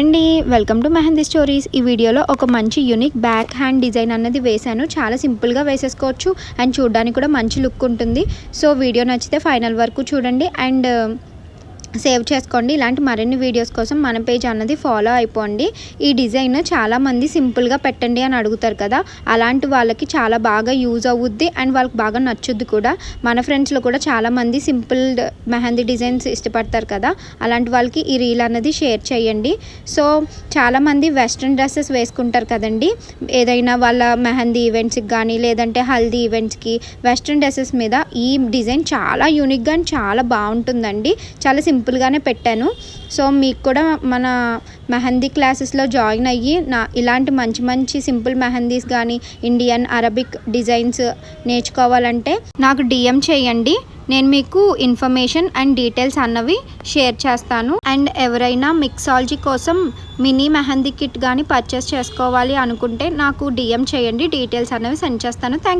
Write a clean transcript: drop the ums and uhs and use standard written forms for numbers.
అండి welcome to mehndi stories. ఈ వీడియోలో ఒక మంచి యూనిక్ బ్యాక్ హ్యాండ్ డిజైన్ అన్నది వేశాను. చాలా సింపుల్గా వేసేసుకోవచ్చు అండ్ చూడడానికి కూడా మంచి లుక్ ఉంటుంది. సో వీడియో నచ్చితే ఫైనల్ వరకు చూడండి అండ్ సేవ్ చేసుకోండి. ఇలాంటి మరిన్ని వీడియోస్ కోసం మన పేజ్ అన్నది ఫాలో అయిపోండి. ఈ డిజైన్ చాలామంది సింపుల్గా పెట్టండి అని అడుగుతారు కదా, అలాంటి వాళ్ళకి చాలా బాగా యూజ్ అవుద్ది అండ్ వాళ్ళకి బాగా నచ్చుద్ది కూడా. మన ఫ్రెండ్స్లో కూడా చాలామంది సింపుల్ మెహందీ డిజైన్స్ ఇష్టపడతారు కదా, అలాంటి వాళ్ళకి ఈ రీల్ అన్నది షేర్ చేయండి. సో చాలామంది వెస్ట్రన్ డ్రెస్సెస్ వేసుకుంటారు కదండి, ఏదైనా వాళ్ళ మెహందీ ఈవెంట్స్కి కానీ లేదంటే హల్దీ ఈవెంట్స్కి వెస్ట్రన్ డ్రెస్సెస్ మీద ఈ డిజైన్ చాలా యూనిక్గా అండ్ చాలా బాగుంటుందండి. చాలా సింపుల్గానే పెట్టాను. సో మీకు కూడా మన మెహందీ క్లాసెస్లో జాయిన్ అయ్యి ఇలాంటి మంచి మంచి సింపుల్ మెహందీస్ కానీ ఇండియన్ అరబిక్ డిజైన్స్ నేర్చుకోవాలంటే నాకు డిఎం చేయండి. నేను మీకు ఇన్ఫర్మేషన్ అండ్ డీటెయిల్స్ అన్నవి షేర్ చేస్తాను. అండ్ ఎవరైనా మిక్సాలజీ కోసం మినీ మెహందీ కిట్ కానీ పర్చేస్ చేసుకోవాలి అనుకుంటే నాకు డిఎం చేయండి, డీటెయిల్స్ అన్నవి సెండ్ చేస్తాను. థ్యాంక్